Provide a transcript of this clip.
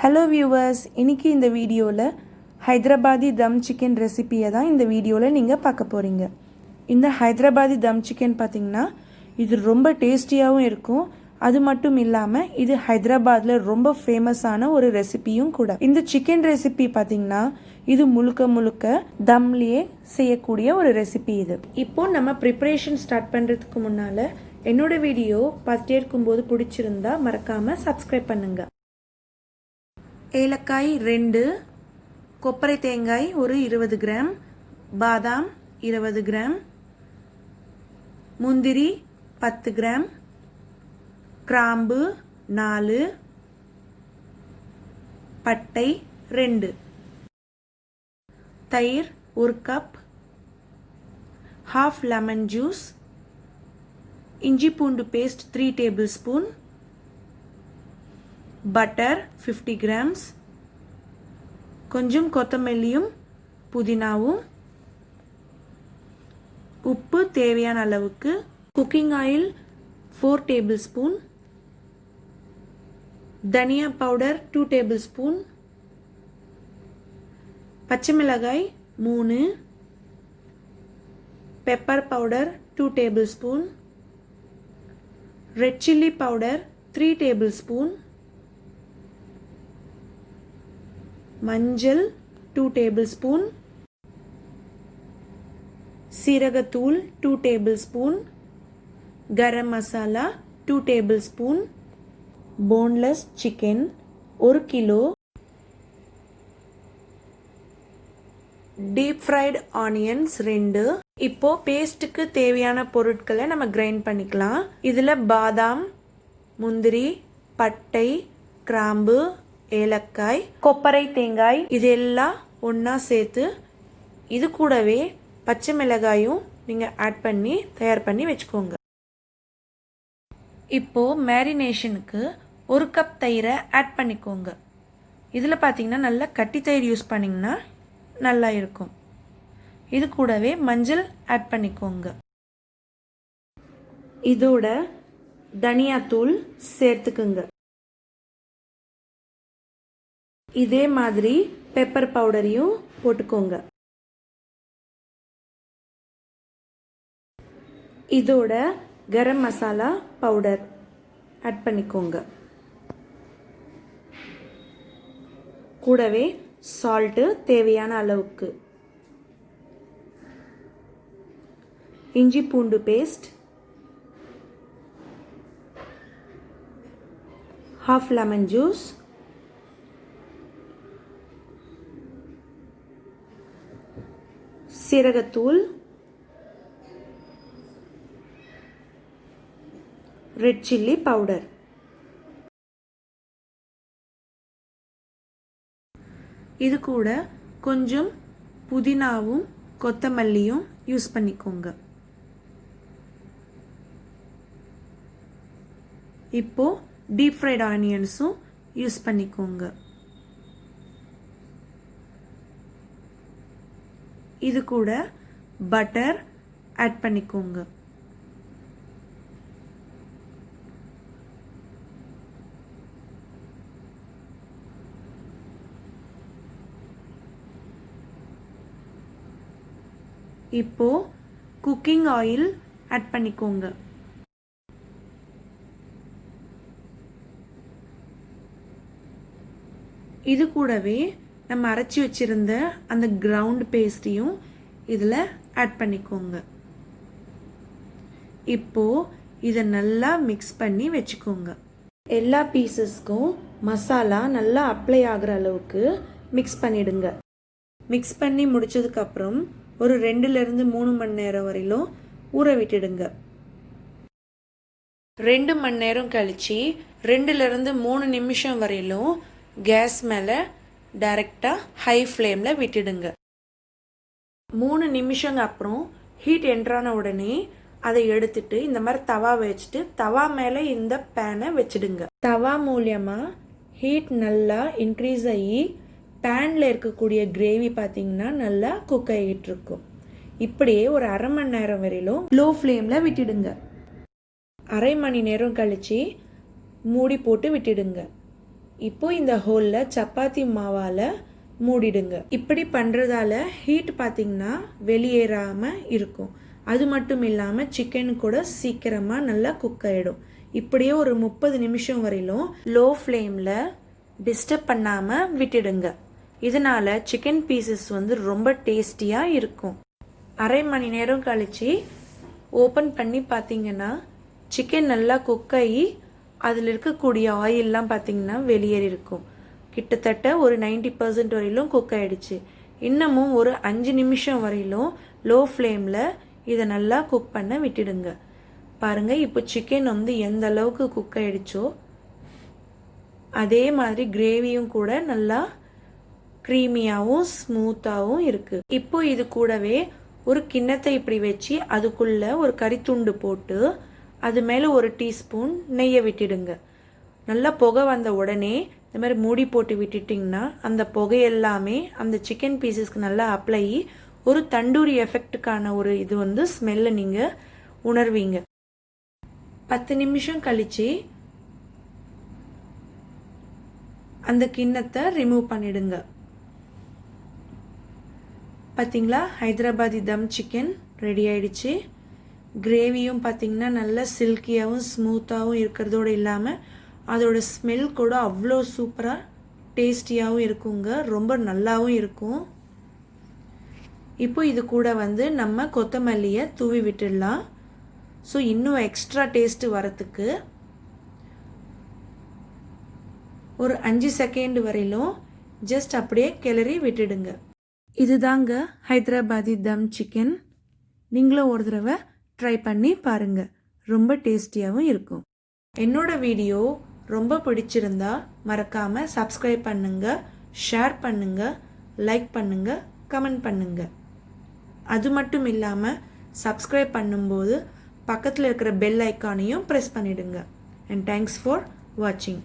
Hello viewers, இன்னைக்கு இந்த வீடியோல Hyderabadi Dum Chicken ரெசிபியை தான் இந்த வீடியோல நீங்க பார்க்க போறீங்க. இந்த Hyderabadi Dum Chicken பாத்தீங்கன்னா இது ரொம்ப டேஸ்டியாவும் இருக்கும். அது மட்டும் இல்லாம இது ஹைதராபாத்ல ரொம்ப ஃபேமஸான ஒரு ரெசிபியும் கூட. இந்த சிக்கன் ரெசிபி பாத்தீங்கன்னா இது முழுக்க தம்லயே செய்யக்கூடிய ஒரு ரெசிபி இது. இப்போ நம்ம ப்ரிப்பரேஷன் ஸ்டார்ட் பண்றதுக்கு முன்னால என்னோட வீடியோ பார்த்துட்டே இருக்கும்போது பிடிச்சிருந்தா மறக்காம சப்ஸ்கிரைப் பண்ணுங்க. ஏலக்காய் 2, கொப்பரை தேங்காய் ஒரு 20 கிராம், பாதாம் 20 கிராம், முந்திரி 10 கிராம், கிராம்பு 4, பட்டை 2, தயிர் 1 கப், half lemon juice, இஞ்சி பூண்டு பேஸ்ட் 3 டேபிள்ஸ்பூன், பட்டர் 50 grams, கொஞ்சம் கொத்தமல்லியும் புதினாவும், உப்பு தேவையான அளவுக்கு, குக்கிங் ஆயில் 4 டேபிள்ஸ்பூன், தனியா பவுடர் 2 டேபிள்ஸ்பூன், பச்சை மிளகாய் 3, pepper powder 2 tablespoon, red chilli powder 3 tablespoon, மஞ்சள் 2 டேபிள்ஸ்பூன், சீரகத்தூள் 2 tablespoon, garam masala 2 tablespoon, boneless chicken 1 kilo, deep fried onions 2. இப்போ பேஸ்ட்டுக்கு தேவையான பொருட்களை நம்ம கிரைண்ட் பண்ணிக்கலாம். இதில் பாதாம், முந்திரி, பட்டை, கிராம்பு, ஏலக்காய், கொப்பரை தேங்காய் இதெல்லாம் ஒன்றா சேர்த்து இது கூடவே பச்சை மிளகாயும் நீங்கள் ஆட் பண்ணி தயார் பண்ணி வச்சுக்கோங்க. இப்போ மேரினேஷனுக்கு 1 கப் தயிரை ஆட் பண்ணிக்கோங்க. இதில் பார்த்தீங்கன்னா நல்லா கட்டி தயிர் யூஸ் பண்ணிங்கன்னா நல்லா இருக்கும். இது கூடவே மஞ்சள் ஆட் பண்ணிக்கோங்க. இதோட தனியாத்தூள் சேர்த்துக்குங்க. இதே மாதிரி பெப்பர் பவுடரையும் போட்டுக்கோங்க. இதோட கரம் மசாலா பவுடர் ஆட் பண்ணிக்கோங்க. கூடவே சால்ட்டு தேவையான அளவுக்கு, இஞ்சி பூண்டு பேஸ்ட், half lemon juice, சீரகத்தூள், ரெட் சில்லி பவுடர். இது கூட கொஞ்சம் புதினாவும் கொத்தமல்லியும் யூஸ் பண்ணிக்கோங்க. இப்போ டீப் ஃப்ரைட் ஆனியன்ஸும் யூஸ் பண்ணிக்கோங்க. இது கூட பட்டர் ஆட் பண்ணிக்கோங்க. இப்போ குக்கிங் ஆயில் ஆட் பண்ணிக்கோங்க. இது கூடவே நம்ம அரைச்சி வச்சிருந்த அந்த கிரவுண்ட் பேஸ்டையும் இதில் ஆட் பண்ணிக்கோங்க. இப்போ இதை நல்லா மிக்ஸ் பண்ணி வச்சுக்கோங்க. எல்லா பீசஸ்க்கும் மசாலா நல்லா அப்ளை ஆகிற அளவுக்கு மிக்ஸ் பண்ணிடுங்க. மிக்ஸ் பண்ணி முடிச்சதுக்கப்புறம் ஒரு 2லிருந்து 3 மணி நேரம் வரையிலும் ஊற விட்டுடுங்க. 2 மணி நேரம் கழிச்சு 2லிருந்து 3 நிமிஷம் வரையிலும் கேஸ் மேலே டைரெக்டாக ஹை ஃப்ளேமில் விட்டுடுங்க. 3 நிமிஷங்க அப்புறம் ஹீட் என்ட்ரான உடனே அதை எடுத்துட்டு இந்த மாதிரி தவா வச்சுட்டு தவா மேலே இந்த பேனை வச்சுடுங்க. தவா மூலியமாக ஹீட் நல்லா இன்க்ரீஸ் ஆகி பேனில் இருக்கக்கூடிய கிரேவி பார்த்தீங்கன்னா நல்லா குக் ஆகிட்டு இருக்கும். இப்படியே ஒரு அரை மணி நேரம் வரையிலும் லோ ஃப்ளேமில் விட்டுடுங்க. அரை மணி நேரம் கழிச்சு மூடி போட்டு விட்டுடுங்க. இப்போ இந்த ஹோலில் சப்பாத்தி மாவால் மூடிடுங்க. இப்படி பண்ணுறதால ஹீட் பார்த்திங்கன்னா வெளியேறாமல் இருக்கும். அது மட்டும் இல்லாமல் சிக்கன் கூட சீக்கிரமாக நல்லா குக் ஆகிடும். இப்படியே ஒரு 30 நிமிஷம் வரையிலும் லோ ஃப்ளேமில் டிஸ்டர்ப் பண்ணாமல் விட்டுடுங்க. இதனால் சிக்கன் பீசஸ் ரொம்ப டேஸ்டியாக இருக்கும். அரை மணி நேரம் கழித்து ஓப்பன் பண்ணி பார்த்தீங்கன்னா சிக்கன் நல்லா குக் ஆகி அதில் இருக்கக்கூடிய ஆயிலெலாம் பார்த்திங்கன்னா வெளியேறி இருக்கும். கிட்டத்தட்ட ஒரு 90% வரையிலும் குக் ஆகிடுச்சு. இன்னமும் ஒரு 5 நிமிஷம் வரையிலும் லோ ஃப்ளேமில் இதை நல்லா குக் பண்ண விட்டுடுங்க. பாருங்கள், இப்போ சிக்கன் எந்த அளவுக்கு குக் ஆகிடுச்சோ அதே மாதிரி கிரேவியும் கூட நல்லா க்ரீமியாகவும் ஸ்மூத்தாகவும் இருக்குது. இப்போ இது கூடவே ஒரு கிண்ணத்தை இப்படி வச்சு அதுக்குள்ளே ஒரு கறித்துண்டு போட்டு அது மேலே ஒரு டீஸ்பூன் நெய்யை விட்டுடுங்க. நல்லா புகை வந்த உடனே இந்த மாதிரி மூடி போட்டு விட்டுட்டிங்கன்னா அந்த புகையெல்லாமே அந்த சிக்கன் பீசஸ்க்கு நல்லா அப்ளை ஒரு தண்டூரி எஃபெக்ட்டுக்கான ஒரு இது ஸ்மெல்லை நீங்கள் உணர்வீங்க. 10 நிமிஷம் கழித்து அந்த கிண்ணத்தை ரிமூவ் பண்ணிடுங்க. பார்த்தீங்களா, ஹைதராபாதி தம் சிக்கன் ரெடி ஆயிடுச்சு. கிரேவியும் பார்த்திங்கன்னா நல்லா சில்கியாகவும் ஸ்மூத்தாகவும் இருக்கிறதோடு இல்லாமல் அதோட ஸ்மெல் கூட அவ்வளோ சூப்பராக டேஸ்டியாகவும் இருக்குங்க. ரொம்ப நல்லாவும் இருக்கும். இப்போ இது கூட நம்ம கொத்தமல்லியை தூவி விட்டுடலாம். ஸோ இன்னும் எக்ஸ்ட்ரா டேஸ்ட்டு வரத்துக்கு ஒரு 5 செகண்ட் வரையிலும் ஜஸ்ட் அப்படியே கிளறி விட்டுடுங்க. இதுதாங்க ஹைதராபாதி தம் சிக்கன். நீங்களும் ஒரு தடவை ட்ரை பண்ணி பாருங்கள். ரொம்ப டேஸ்டியாகவும் இருக்கும். என்னோட வீடியோ ரொம்ப பிடிச்சிருந்தா மறக்காமல் சப்ஸ்கிரைப் பண்ணுங்கள், ஷேர் பண்ணுங்கள், லைக் பண்ணுங்கள், கமெண்ட் பண்ணுங்கள். அது மட்டும் இல்லாமல் சப்ஸ்கிரைப் பண்ணும்போது பக்கத்தில் இருக்கிற பெல் ஐக்கானையும் ப்ரெஸ் பண்ணிடுங்க. அண்ட் தேங்க்ஸ் ஃபார் வாட்சிங்.